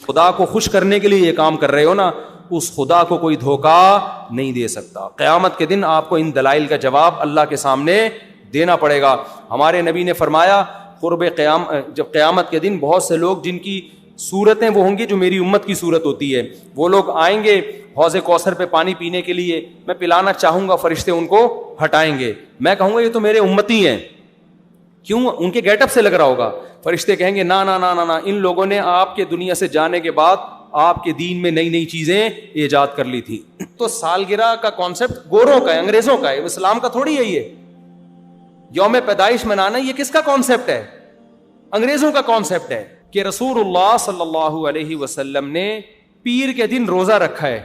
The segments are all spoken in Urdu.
خدا کو خوش کرنے کے لیے یہ کام کر رہے ہو نا, اس خدا کو کوئی دھوکا نہیں دے سکتا. قیامت کے دن آپ کو ان دلائل کا جواب اللہ کے سامنے دینا پڑے گا. ہمارے نبی نے فرمایا جب قیامت کے دن بہت سے لوگ جن کی صورتیں وہ ہوں گی جو میری امت کی صورت ہوتی ہے, وہ لوگ آئیں گے حوض کوثر پہ پانی پینے کے لیے, میں پلانا چاہوں گا, فرشتے ان کو ہٹائیں گے, میں کہوں گا یہ تو میرے امتی ہیں. کیوں؟ ان کے گیٹ اپ سے لگ رہا ہوگا. فرشتے کہیں گے نا نا نا نا نا, ان لوگوں نے آپ کے دنیا سے جانے کے بعد آپ کے دین میں نئی نئی چیزیں ایجاد کر لی تھی. تو سالگرہ کا کانسیپٹ گوروں کا ہے, انگریزوں کا ہے, اسلام کا تھوڑی ہے. یہ یوم پیدائش منانا یہ کس کا کانسیپٹ ہے؟ انگریزوں کا کانسیپٹ ہے. کہ رسول اللہ صلی اللہ علیہ وسلم نے پیر کے دن روزہ رکھا ہے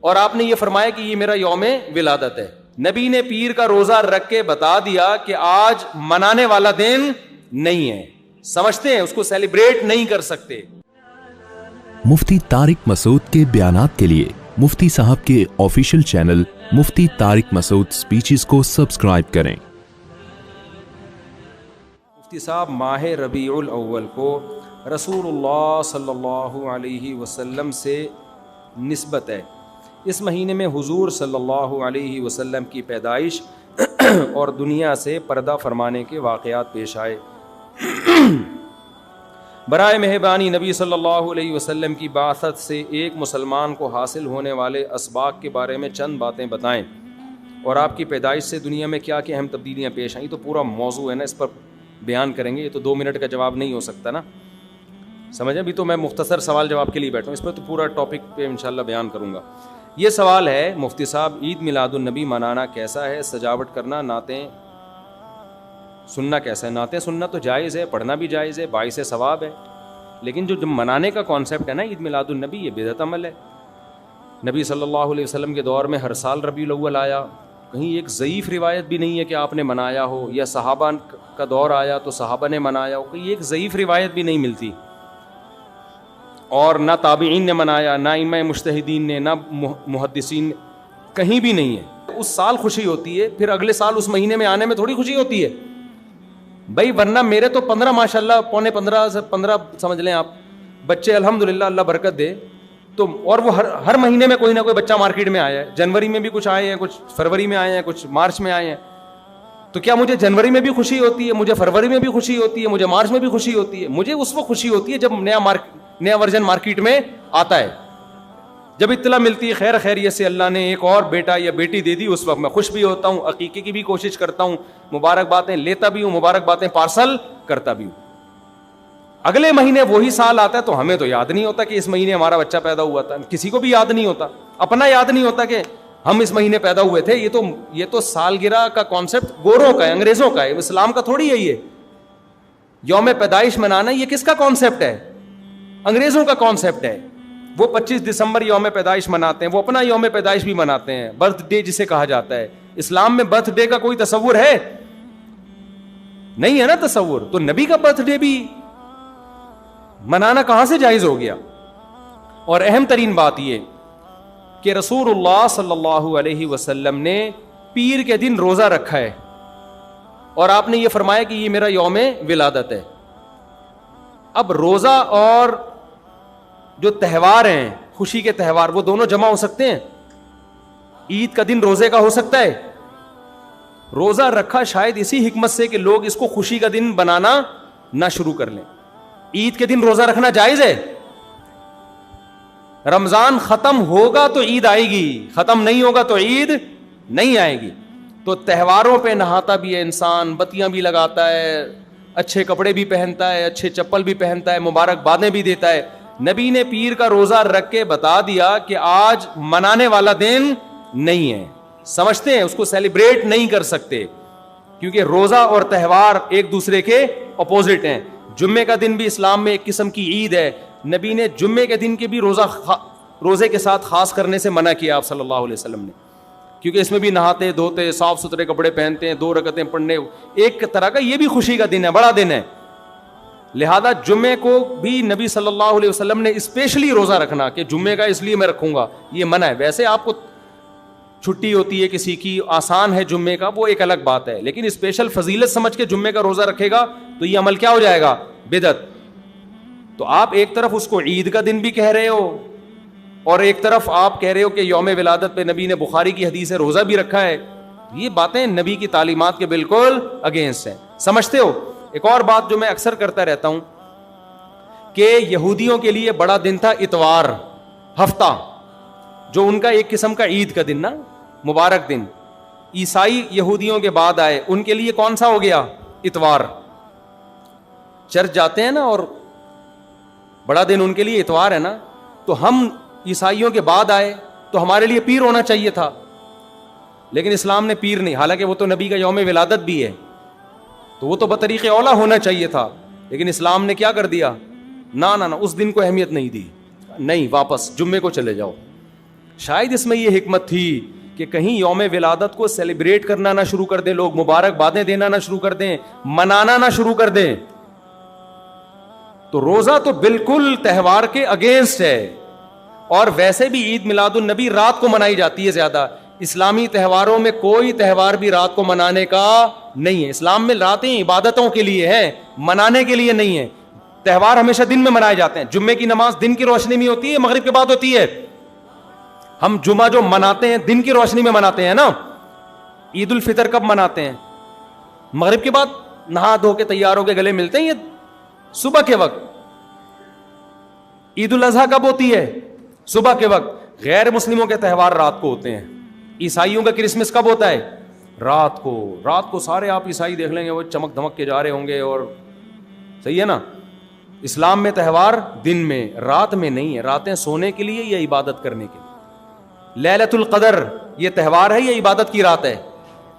اور آپ نے یہ فرمایا کہ یہ میرا یوم ولادت ہے. نبی نے پیر کا روزہ رکھ کے بتا دیا کہ آج منانے والا دن نہیں ہے, سمجھتے ہیں اس کو سیلیبریٹ نہیں کر سکتے. مفتی طارق مسعود کے بیانات کے لیے مفتی صاحب کے آفیشیل چینل مفتی طارق مسعود سپیچز کو سبسکرائب کریں. مفتی صاحب ماہ ربیع الاول کو رسول اللہ صلی اللہ علیہ وسلم سے نسبت ہے. اس مہینے میں حضور صلی اللہ علیہ وسلم کی پیدائش اور دنیا سے پردہ فرمانے کے واقعات پیش آئے. برائے مہربانی نبی صلی اللہ علیہ وسلم کی بعثت سے ایک مسلمان کو حاصل ہونے والے اسباق کے بارے میں چند باتیں بتائیں, اور آپ کی پیدائش سے دنیا میں کیا کیا اہم تبدیلیاں پیش آئیں. تو پورا موضوع ہے نا, اس پر بیان کریں گے. یہ تو 2 منٹ کا جواب نہیں ہو سکتا نا, سمجھیں. ابھی تو میں مختصر سوال جواب کے لیے بیٹھا ہوں, اس پر تو پورا ٹاپک پہ انشاءاللہ بیان کروں گا. یہ سوال ہے مفتی صاحب, عید میلاد النبی منانا کیسا ہے؟ سجاوٹ کرنا, نعتیں سننا کیسا ہے؟ نعتیں سننا تو جائز ہے, پڑھنا بھی جائز ہے, باعث ثواب ہے. لیکن جو منانے کا کانسیپٹ ہے نا عید میلاد النبی, یہ بدعت عمل ہے. نبی صلی اللہ علیہ وسلم کے دور میں ہر سال ربیع الاول آیا, کہیں ایک ضعیف روایت بھی نہیں ہے کہ آپ نے منایا ہو, یا صحابہ کا دور آیا تو صحابہ نے منایا ہو, کہیں ایک ضعیف روایت بھی نہیں ملتی. اور نہ تابعین نے منایا, نہ ائمہ مجتہدین نے, نہ محدثین نے, کہیں بھی نہیں ہے. اس سال خوشی ہوتی ہے, پھر اگلے سال اس مہینے میں آنے میں تھوڑی خوشی ہوتی ہے بھائی. ورنہ میرے تو 15 ماشاءاللہ 15 سے 15 سمجھ لیں آپ بچے, الحمدللہ اللہ برکت دے. تو اور وہ ہر مہینے میں کوئی نہ کوئی بچہ مارکیٹ میں آیا ہے. جنوری میں بھی کچھ آئے ہیں, کچھ فروری میں آئے ہیں, کچھ مارچ میں آئے ہیں. تو کیا مجھے جنوری میں بھی خوشی ہوتی ہے, مجھے فروری میں بھی خوشی ہوتی ہے, مجھے مارچ میں بھی خوشی ہوتی ہے؟ مجھے اس وقت خوشی ہوتی ہے جب نیا ورژن مارکیٹ میں آتا ہے, جب اطلاع ملتی ہے خیر خیریت سے اللہ نے ایک اور بیٹا یا بیٹی دے دی, اس وقت میں خوش بھی ہوتا ہوں, عقیقے کی بھی کوشش کرتا ہوں, مبارک باتیں لیتا بھی ہوں, مبارک باتیں پارسل کرتا بھی ہوں. اگلے مہینے وہی سال آتا ہے تو ہمیں تو یاد نہیں ہوتا کہ اس مہینے ہمارا بچہ پیدا ہوا تھا. کسی کو بھی یاد نہیں ہوتا, اپنا یاد نہیں ہوتا کہ ہم اس مہینے پیدا ہوئے تھے. یہ تو سالگرہ کا کانسیپٹ گوروں کا ہے, انگریزوں کا ہے, اسلام کا تھوڑی ہے. یہ یوم پیدائش منانا یہ کس کا کانسیپٹ ہے؟ انگریزوں کا کانسیپٹ ہے. وہ 25 دسمبر یوم پیدائش مناتے ہیں, وہ اپنا یوم پیدائش بھی مناتے ہیں, برتھ ڈے جسے کہا جاتا ہے. اسلام میں برتھ ڈے کا کوئی تصور ہے نہیں ہے نا تصور. تو نبی کا برتھ ڈے بھی منانا کہاں سے جائز ہو گیا؟ اور اہم ترین بات یہ کہ رسول اللہ صلی اللہ علیہ وسلم نے پیر کے دن روزہ رکھا ہے اور آپ نے یہ فرمایا کہ یہ میرا یوم ولادت ہے. اب روزہ اور جو تہوار ہیں, خوشی کے تہوار, وہ دونوں جمع ہو سکتے ہیں؟ عید کا دن روزے کا ہو سکتا ہے؟ روزہ رکھا شاید اسی حکمت سے کہ لوگ اس کو خوشی کا دن بنانا نہ شروع کر لیں. عید کے دن روزہ رکھنا جائز ہے. رمضان ختم ہوگا تو عید آئے گی, ختم نہیں ہوگا تو عید نہیں آئے گی. تو تہواروں پہ نہاتا بھی ہے انسان, بتیاں بھی لگاتا ہے, اچھے کپڑے بھی پہنتا ہے, اچھے چپل بھی پہنتا ہے, مبارک بادیں بھی دیتا ہے. نبی نے پیر کا روزہ رکھ کے بتا دیا کہ آج منانے والا دن نہیں ہے, سمجھتے ہیں اس کو سیلیبریٹ نہیں کر سکتے, کیونکہ روزہ اور تہوار ایک دوسرے کے اپوزٹ ہیں. جمعے کا دن بھی اسلام میں ایک قسم کی عید ہے. نبی نے جمعے کے دن کے بھی روزے کے ساتھ خاص کرنے سے منع کیا آپ صلی اللہ علیہ وسلم نے, کیونکہ اس میں بھی نہاتے دھوتے, صاف ستھرے کپڑے پہنتے ہیں, 2 رکعتیں پڑھنے, ایک طرح کا یہ بھی خوشی کا دن ہے, بڑا دن ہے. لہذا جمعے کو بھی نبی صلی اللہ علیہ وسلم نے اسپیشلی روزہ رکھنا کہ جمعے کا اس لیے میں رکھوں گا, یہ منع ہے. ویسے آپ کو چھٹی ہوتی ہے کسی کی, آسان ہے جمعے کا, وہ ایک الگ بات ہے, لیکن اسپیشل فضیلت سمجھ کے جمعے کا روزہ رکھے گا تو یہ عمل کیا ہو جائے گا؟ بدعت. تو آپ ایک طرف اس کو عید کا دن بھی کہہ رہے ہو اور ایک طرف آپ کہہ رہے ہو کہ یوم ولادت پہ نبی نے بخاری کی حدیث ہے روزہ بھی رکھا ہے. یہ باتیں نبی کی تعلیمات کے بالکل اگینسٹ ہیں. سمجھتے ہو؟ ایک اور بات جو میں اکثر کرتا رہتا ہوں کہ یہودیوں کے لیے بڑا دن تھا اتوار, ہفتہ, جو ان کا ایک قسم کا عید کا دن نا, مبارک دن. عیسائی یہودیوں کے بعد آئے, ان کے لیے کون سا ہو گیا؟ اتوار. چرچ جاتے ہیں نا اور بڑا دن ان کے لیے اتوار ہے نا, تو ہم عیسائیوں کے بعد آئے تو ہمارے لیے پیر ہونا چاہیے تھا, لیکن اسلام نے پیر نہیں, حالانکہ وہ تو نبی کا یوم ولادت بھی ہے, تو وہ تو بطریق اولا ہونا چاہیے تھا, لیکن اسلام نے کیا کر دیا؟ نہ اس دن کو اہمیت نہیں دی, نہیں, واپس جمعے کو چلے جاؤ. شاید اس میں یہ حکمت تھی کہ کہیں یوم ولادت کو سیلیبریٹ کرنا نہ شروع کر دیں لوگ, مبارک بادیں دینا نہ شروع کر دیں, منانا نہ شروع کر دیں. تو روزہ تو بالکل تہوار کے اگینسٹ ہے, اور ویسے بھی عید میلاد النبی رات کو منائی جاتی ہے زیادہ. اسلامی تہواروں میں کوئی تہوار بھی رات کو منانے کا نہیں ہے. اسلام میں راتیں عبادتوں کے لیے ہیں, منانے کے لیے نہیں ہے. تہوار ہمیشہ دن میں منائے جاتے ہیں. جمعے کی نماز دن کی روشنی میں ہوتی ہے, مغرب کے بعد ہوتی ہے. ہم جمعہ جو مناتے ہیں دن کی روشنی میں مناتے ہیں نا. عید الفطر کب مناتے ہیں؟ مغرب کے بعد نہا دھو کے تیار ہو کے گلے ملتے ہیں, یہ صبح کے وقت. عید الاضحیٰ کب ہوتی ہے؟ صبح کے وقت. غیر مسلموں کے تہوار رات کو ہوتے ہیں. عیسائیوں کا کرسمس کب ہوتا ہے؟ رات کو. رات کو سارے آپ عیسائی دیکھ لیں گے وہ چمک دھمک کے جا رہے ہوں گے, اور صحیح ہے نا. اسلام میں تہوار دن میں, رات میں نہیں ہے. راتیں سونے کے لیے یا عبادت کرنے کے لیے. لیلۃ القدر یہ تہوار ہے یا عبادت کی رات ہے؟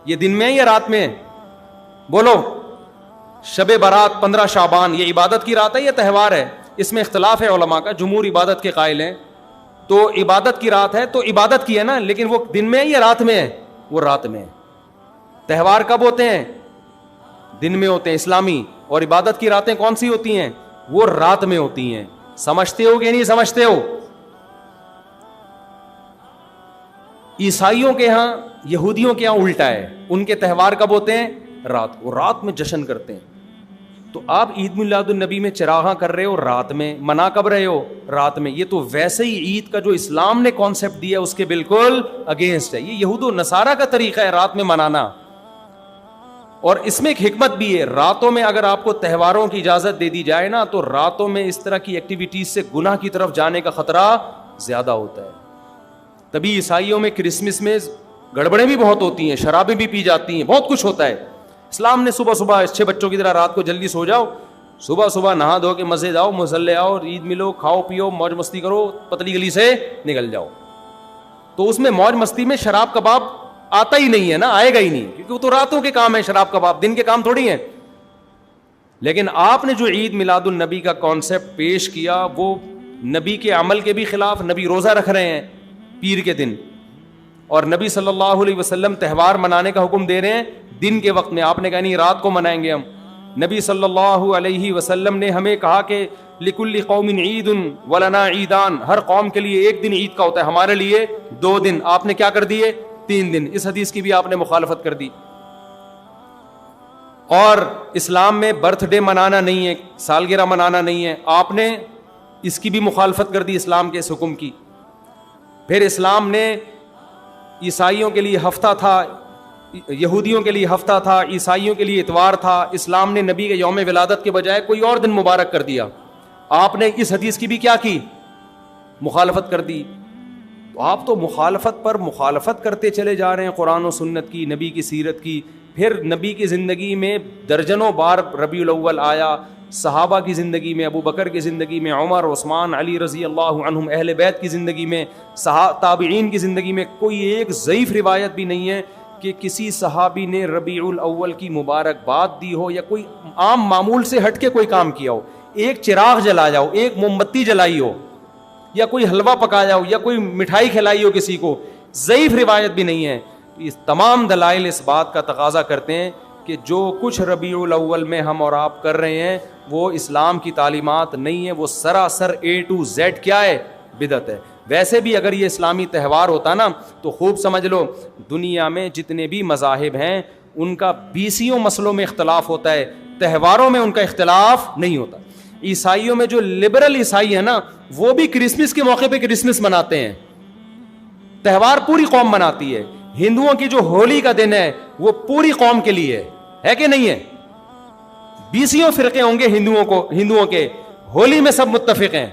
یہ دن میں ہے یا رات میں ہے؟ بولو. شب برات 15 شعبان یہ عبادت کی رات ہے یا تہوار ہے؟ اس میں اختلاف ہے علماء کا. جمہور عبادت کے قائل ہیں, تو عبادت کی رات ہے تو عبادت کی ہے نا, لیکن وہ دن میں ہے یا رات میں ہے؟ وہ رات میں ہے. تہوار کب ہوتے ہیں؟ دن میں ہوتے ہیں اسلامی, اور عبادت کی راتیں کون سی ہوتی ہیں؟ وہ رات میں ہوتی ہیں. سمجھتے ہو کہ نہیں سمجھتے ہو؟ عیسائیوں کے ہاں, یہودیوں کے ہاں الٹا ہے. ان کے تہوار کب ہوتے ہیں؟ رات کو. رات میں جشن کرتے ہیں. تو آپ عید میلاد النبی میں چراغاں کر رہے ہو رات میں, منا کب رہے ہو؟ رات میں. یہ تو ویسے ہی عید کا جو اسلام نے کانسیپٹ دیا اس کے بالکل اگینسٹ ہے. یہ یہود و نصارہ کا طریقہ ہے رات میں منانا. اور اس میں ایک حکمت بھی ہے, راتوں میں اگر آپ کو تہواروں کی اجازت دے دی جائے نا, تو راتوں میں اس طرح کی ایکٹیویٹیز سے گناہ کی طرف جانے کا خطرہ زیادہ ہوتا ہے. تبھی عیسائیوں میں کرسمس میں گڑبڑیں بھی بہت ہوتی ہیں, شرابیں بھی پی جاتی ہیں, بہت کچھ ہوتا ہے. اسلام نے صبح صبح اچھے بچوں کی طرح رات کو جلدی سو جاؤ, صبح صبح نہا دھو کے مسجد آؤ, مصلی آؤ, عید ملو, کھاؤ پیو, موج مستی کرو, پتلی گلی سے نکل جاؤ. تو اس میں موج مستی میں شراب کباب آتا ہی نہیں ہے نا, آئے گا ہی نہیں, کیونکہ وہ تو راتوں کے کام ہے. شراب کباب دن کے کام تھوڑی ہیں. لیکن آپ نے جو عید میلاد النبی کا کانسیپٹ پیش کیا وہ نبی کے عمل کے بھی خلاف. نبی روزہ رکھ رہے ہیں پیر کے دن, اور نبی صلی اللہ علیہ وسلم تہوار منانے کا حکم دے رہے ہیں دن کے وقت میں. آپ نے کہا نہیں رات کو منائیں گے ہم. نبی صلی اللہ علیہ وسلم نے ہمیں کہا کہ لکل قوم عید ولنا عیدان, ہر قوم کے لیے ایک دن عید کا ہوتا ہے, ہمارے لیے 2 دن. آپ نے کیا کر دیے؟ 3 دن. اس حدیث کی بھی آپ نے مخالفت کر دی. اور اسلام میں برتھ ڈے منانا نہیں ہے, سالگرہ منانا نہیں ہے, آپ نے اس کی بھی مخالفت کر دی اسلام کے اس حکم کی. پھر اسلام نے عیسائیوں کے لیے ہفتہ تھا, یہودیوں کے لیے ہفتہ تھا, عیسائیوں کے لیے اتوار تھا. اسلام نے نبی کے یوم ولادت کے بجائے کوئی اور دن مبارک کر دیا. آپ نے اس حدیث کی بھی کیا کی؟ مخالفت کر دی. تو آپ تو مخالفت پر مخالفت کرتے چلے جا رہے ہیں, قرآن و سنت کی, نبی کی سیرت کی. پھر نبی کی زندگی میں درجنوں بار ربیع الاول آیا, صحابہ کی زندگی میں, ابو بکر کی زندگی میں, عمر, عثمان, علی رضی اللہ عنہم, اہل بیت کی زندگی میں, تابعین کی زندگی میں کوئی ایک ضعیف روایت بھی نہیں ہے کہ کسی صحابی نے ربیع الاول کی مبارکباد دی ہو یا کوئی عام معمول سے ہٹ کے کوئی کام کیا ہو. ایک چراغ جلایا ہو, ایک موم بتی جلائی ہو, یا کوئی حلوہ پکایا ہو, یا کوئی مٹھائی کھلائی ہو کسی کو, ضعیف روایت بھی نہیں ہے. اس تمام دلائل اس بات کا تقاضا کرتے ہیں کہ جو کچھ ربیع الاول میں ہم اور آپ کر رہے ہیں وہ اسلام کی تعلیمات نہیں ہے, وہ سراسر A to Z کیا ہے؟ بدعت ہے. ویسے بھی اگر یہ اسلامی تہوار ہوتا نا تو خوب سمجھ لو دنیا میں جتنے بھی مذاہب ہیں ان کا 20 مسئلوں میں اختلاف ہوتا ہے, تہواروں میں ان کا اختلاف نہیں ہوتا. عیسائیوں میں جو لبرل عیسائی ہیں نا, وہ بھی کرسمس کے موقع پہ کرسمس مناتے ہیں, تہوار پوری قوم مناتی ہے. ہندوؤں کی جو ہولی کا دن ہے وہ پوری قوم کے لیے ہے کہ نہیں ہے؟ 20 فرقے ہوں گے ہندوؤں کے, ہولی میں سب متفق ہیں.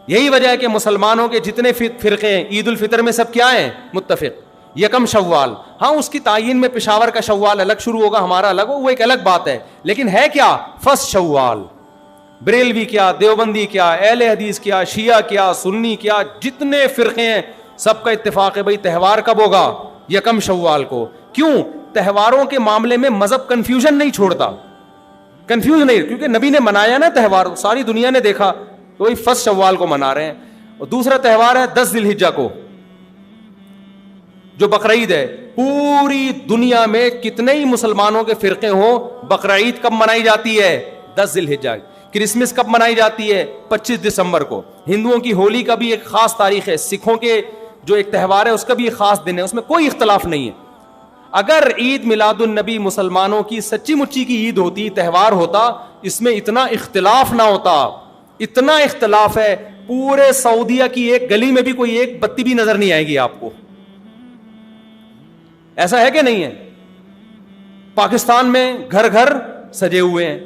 یہی وجہ ہے کہ مسلمانوں کے جتنے فرقے ہیں عید الفطر میں سب کیا ہیں؟ متفق. یکم شوال, ہاں اس کی تعین میں پشاور کا شوال الگ شروع ہوگا, ہمارا الگ ہو, وہ ایک الگ بات ہے, لیکن ہے کیا؟ فرسٹ شوال. بریلوی کیا, دیوبندی کیا, اہل حدیث کیا, شیعہ کیا, سنی کیا, جتنے فرقے ہیں سب کا اتفاق ہے بھائی تہوار کب ہوگا؟ یکم شوال کو. کیوں؟ تہواروں کے معاملے میں مذہب کنفیوژن نہیں چھوڑتا, کنفیوز نہیں, کیونکہ نبی نے منایا نا تہوار, ساری دنیا نے دیکھا, تو وہی فرسٹ شوال کو منا رہے ہیں. اور دوسرا تہوار ہے 10 ذی الحجہ کو, جو بقرعید ہے. پوری دنیا میں کتنے ہی مسلمانوں کے فرقے ہوں, بقرعید کب منائی جاتی ہے؟ 10 ذی الحجہ. کرسمس کب منائی جاتی ہے؟ 25 دسمبر کو. ہندوؤں کی ہولی کا بھی ایک خاص تاریخ ہے, سکھوں کے جو ایک تہوار ہے اس کا بھی ایک خاص دن ہے, اس میں کوئی اختلاف نہیں ہے. اگر عید میلاد النبی مسلمانوں کی سچی مچی کی عید ہوتی, تہوار ہوتا, اس میں اتنا اختلاف نہ ہوتا. اتنا اختلاف ہے, پورے سعودیہ کی ایک گلی میں بھی کوئی ایک بتی بھی نظر نہیں آئے گی آپ کو. ایسا ہے کہ نہیں ہے؟ پاکستان میں گھر گھر سجے ہوئے ہیں,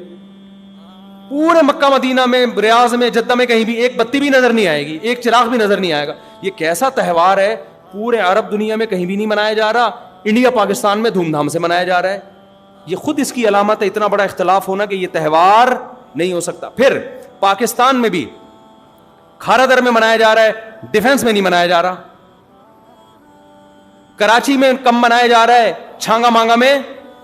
پورے مکہ مدینہ میں, ریاض میں, جدہ میں کہیں بھی ایک بتی بھی نظر نہیں آئے گی, ایک چراغ بھی نظر نہیں آئے گا. یہ کیسا تہوار ہے؟ پورے عرب دنیا میں کہیں بھی نہیں منایا جا رہا, انڈیا پاکستان میں دھوم دھام سے منایا جا رہا ہے. یہ خود اس کی علامت ہے, اتنا بڑا اختلاف ہونا کہ یہ تہوار نہیں ہو سکتا. پھر پاکستان میں بھی کھارا در میں منایا جا رہا ہے, ڈیفنس میں نہیں منایا جا رہا. کراچی میں کم منایا جا رہا ہے, چھانگا مانگا میں,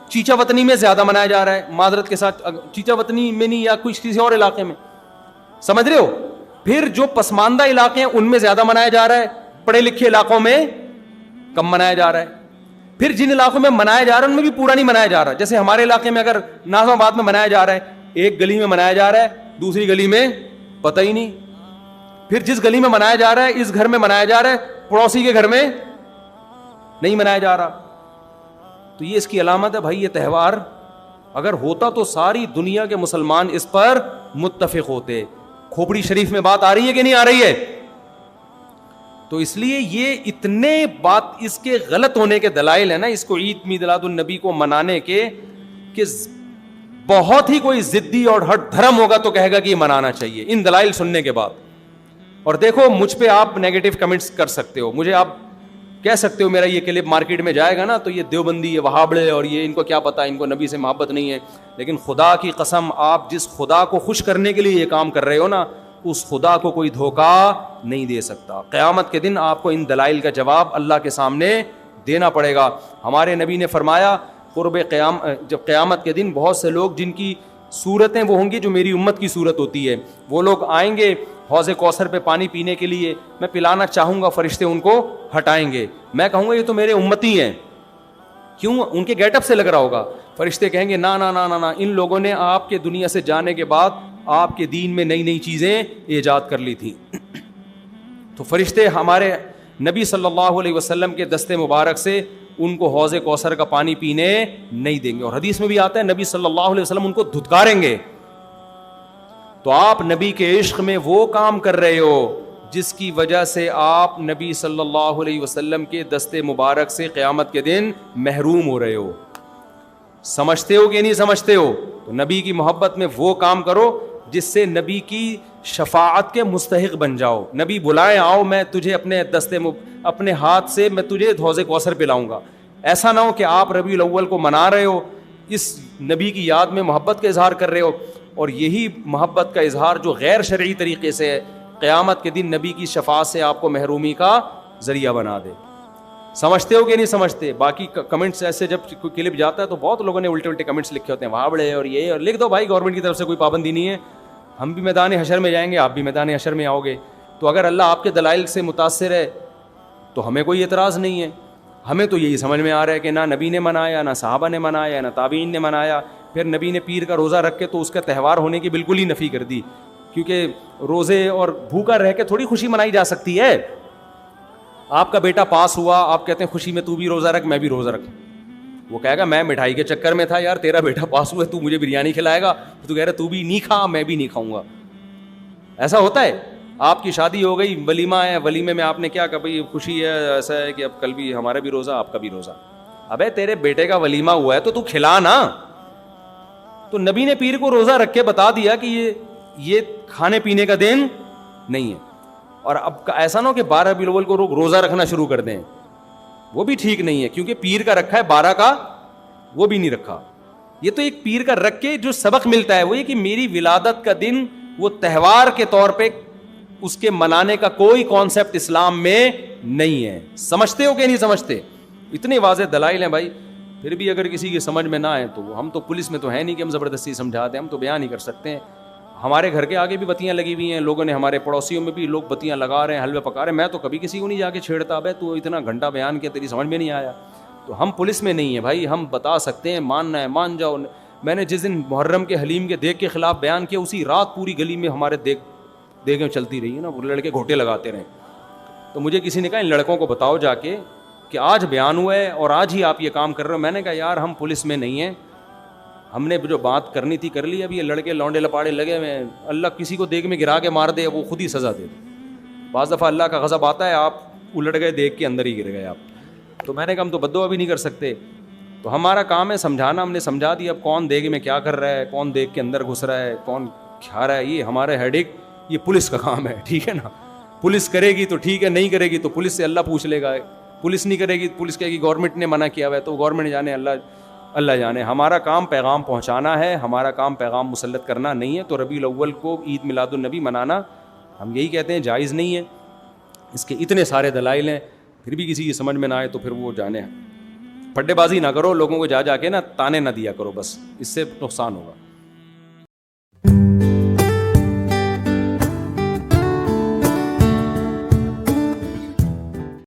چیچا وطنی میں زیادہ منایا جا رہا ہے. معذرت کے ساتھ, چیچا وطنی میں نہیں, یا کچھ کسی اور علاقے میں, سمجھ رہے ہو. پھر جو پسماندہ علاقے ہیں ان میں زیادہ منایا جا رہا ہے, پڑھے لکھے علاقوں میں کم منایا جا رہا ہے. پھر جن علاقوں میں منایا جا رہا ہے ان میں بھی پورا نہیں منایا جا رہا. جیسے ہمارے علاقے میں اگر ناظم آباد میں منایا جا رہا ہے, ایک گلی میں منایا جا رہا ہے, دوسری گلی میں پتہ ہی نہیں. پھر جس گلی میں منایا جا رہا ہے, اس گھر میں منایا جا رہا ہے, پڑوسی کے گھر میں نہیں منایا جا رہا. تو یہ اس کی علامت ہے بھائی, یہ تہوار اگر ہوتا تو ساری دنیا کے مسلمان اس پر متفق ہوتے. کھوپڑی شریف میں بات آ رہی ہے کہ نہیں آ رہی ہے؟ تو اس لیے یہ اتنے بات اس کے غلط ہونے کے دلائل ہیں نا, اس کو عید میلاد النبی کو منانے کے, کہ بہت ہی کوئی ضدی اور ہٹ دھرم ہوگا تو کہے گا کہ یہ منانا چاہیے ان دلائل سننے کے بعد. اور دیکھو مجھ پہ آپ نیگیٹو کمنٹس کر سکتے ہو, مجھے آپ کہہ سکتے ہو میرا یہ کلپ مارکیٹ میں جائے گا نا تو یہ دیوبندی, یہ وہابڑے, اور یہ ان کو کیا پتا, ان کو نبی سے محبت نہیں ہے. لیکن خدا کی قسم, آپ جس خدا کو خوش کرنے کے لیے یہ کام کر رہے ہو نا, اس خدا کو کوئی دھوکہ نہیں دے سکتا. قیامت کے دن آپ کو ان دلائل کا جواب اللہ کے سامنے دینا پڑے گا. ہمارے نبی نے فرمایا جب قیامت کے دن بہت سے لوگ جن کی صورتیں وہ ہوں گی جو میری امت کی صورت ہوتی ہے, وہ لوگ آئیں گے حوض کوثر پہ پانی پینے کے لیے, میں پلانا چاہوں گا, فرشتے ان کو ہٹائیں گے, میں کہوں گا یہ تو میرے امتی ہیں. کیوں؟ ان کے گیٹ اپ سے لگ رہا ہوگا. فرشتے کہیں گے نا نا نا نا نا, ان لوگوں نے آپ کے دنیا سے جانے کے بعد آپ کے دین میں نئی نئی چیزیں ایجاد کر لی تھیں. تو فرشتے ہمارے نبی صلی اللہ علیہ وسلم کے دستے مبارک سے ان کو حوض کوثر کا پانی پینے نہیں دیں گے. اور حدیث میں بھی آتا ہے نبی صلی اللہ علیہ وسلم ان کو دھتکاریں گے. تو آپ نبی کے عشق میں وہ کام کر رہے ہو جس کی وجہ سے آپ نبی صلی اللہ علیہ وسلم کے دستے مبارک سے قیامت کے دن محروم ہو رہے ہو. سمجھتے ہو کہ نہیں سمجھتے ہو؟ تو نبی کی محبت میں وہ کام کرو جس سے نبی کی شفاعت کے مستحق بن جاؤ. نبی بلائیں, آؤ میں تجھے اپنے ہاتھ سے میں تجھے حوض کوثر پلاؤں گا. ایسا نہ ہو کہ آپ ربیع الاول کو منا رہے ہو, اس نبی کی یاد میں محبت کا اظہار کر رہے ہو, اور یہی محبت کا اظہار جو غیر شرعی طریقے سے ہے, قیامت کے دن نبی کی شفاعت سے آپ کو محرومی کا ذریعہ بنا دے. سمجھتے ہو کہ نہیں سمجھتے؟ باقی کمنٹس ایسے جب کوئی کلپ جاتا ہے تو بہت لوگوں نے الٹے کمنٹس لکھے ہوتے ہیں, وہاں بڑے اور یہ, اور لکھ دو بھائی گورنمنٹ کی طرف سے کوئی پابندی نہیں ہے, ہم بھی میدان حشر میں جائیں گے, آپ بھی میدان حشر میں آؤ گے. تو اگر اللہ آپ کے دلائل سے متاثر ہے تو ہمیں کوئی اعتراض نہیں ہے. ہمیں تو یہی سمجھ میں آ رہا ہے کہ نہ نبی نے منایا, نہ صحابہ نے منایا, نہ تابعین نے منایا. پھر نبی نے پیر کا روزہ رکھ کے تو اس کا تہوار ہونے کی بالکل ہی نفی کر دی, کیونکہ روزے اور بھوکا رہ کے تھوڑی خوشی منائی جا سکتی ہے. آپ کا بیٹا پاس ہوا, آپ کہتے ہیں خوشی میں تو بھی روزہ رکھ, میں بھی روزہ رکھ. وہ کہے گا میں مٹھائی کے چکر میں تھا یار, تیرا بیٹا پاس ہوا ہے, تو مجھے بریانی کھلائے گا, تو کہہ رہا تو بھی نہیں کھا, میں بھی نہیں کھاؤں گا. ایسا ہوتا ہے. آپ کی شادی ہو گئی, ولیمہ ہے, ولیمے میں آپ نے کیا کہا بھائی خوشی ہے, ایسا ہے کہ اب کل بھی ہمارا بھی روزہ آپ کا بھی روزہ. ابے تیرے بیٹے کا ولیمہ ہوا ہے تو کھلا نا. تو نبی نے پیر کو روزہ رکھ کے بتا دیا کہ یہ کھانے پینے کا دن نہیں ہے. اور اب ایسا نہ ہو کہ 12 ربیع الاول کو روزہ رکھنا شروع کر دیں, وہ بھی ٹھیک نہیں ہے, کیونکہ پیر کا رکھا ہے 12 کا وہ بھی نہیں رکھا. یہ تو ایک پیر کا رکھ کے جو سبق ملتا ہے وہ یہ کہ میری ولادت کا دن وہ تہوار کے طور پہ اس کے منانے کا کوئی کانسیپٹ اسلام میں نہیں ہے. سمجھتے ہو کہ نہیں سمجھتے؟ اتنے واضح دلائل ہیں بھائی. پھر بھی اگر کسی کی سمجھ میں نہ آئے تو ہم تو پولیس میں تو ہے نہیں کہ ہم زبردستی سمجھا دیں, ہم تو بیان نہیں کر سکتے ہیں. ہمارے گھر کے آگے بھی بتیاں لگی ہوئی ہیں, لوگوں نے ہمارے پڑوسیوں میں بھی لوگ بتیاں لگا رہے ہیں, حلوے پکا رہے ہیں. میں تو کبھی کسی کو نہیں جا کے چھیڑتا, بھائی تو اتنا گھنٹہ بیان کیا تیری سمجھ میں نہیں آیا. تو ہم پولیس میں نہیں ہیں بھائی, ہم بتا سکتے ہیں, ماننا ہے مان جاؤ. میں نے جس دن محرم کے حلیم کے دیگ کے خلاف بیان کیا, اسی رات پوری گلی میں ہمارے دیگیں چلتی رہی ہے نا, وہ لڑکے گھوٹے لگاتے رہے. تو مجھے کسی نے کہا ان لڑکوں کو بتاؤ جا کے کہ آج بیان ہوا ہے اور آج ہی آپ یہ کام کر رہے ہو. میں نے کہا یار ہم پولیس میں نہیں ہیں, ہم نے جو بات کرنی تھی کر لی. اب یہ لڑکے لونڈے لپاڑے لگے ہوئے, اللہ کسی کو دیگ میں گرا کے مار دے وہ خود ہی سزا دے دے. بعض دفعہ اللہ کا غضب آتا ہے, آپ الٹ گئے دیگ کے اندر ہی گر گئے آپ. تو میں نے کہا ہم تو بددعا بھی نہیں کر سکتے, تو ہمارا کام ہے سمجھانا. ہم نے سمجھا دیا. اب کون دیگ میں کیا کر رہا ہے, کون دیگ کے اندر گھس رہا ہے, کون کھا رہا ہے, یہ ہمارے ہیڈ ایک, یہ پولیس کا کام ہے, ٹھیک ہے نا. پولیس کرے گی تو ٹھیک ہے, نہیں کرے گی تو پولیس سے اللہ پوچھ لے گا. پولیس نہیں کرے گی, پولیس کہے گی گورنمنٹ نے منع کیا ہوا ہے, تو گورنمنٹ جانے, اللہ جانے. ہمارا کام پیغام پہنچانا ہے, ہمارا کام پیغام مسلط کرنا نہیں ہے. تو ربیع الاول کو عید میلاد النبی منانا ہم یہی کہتے ہیں جائز نہیں ہے. اس کے اتنے سارے دلائل ہیں, پھر بھی کسی کی سمجھ میں نہ آئے تو پھر وہ جانے. پھڈے بازی نہ کرو, لوگوں کو جا کے نا تانے نہ دیا کرو, بس اس سے نقصان ہوگا.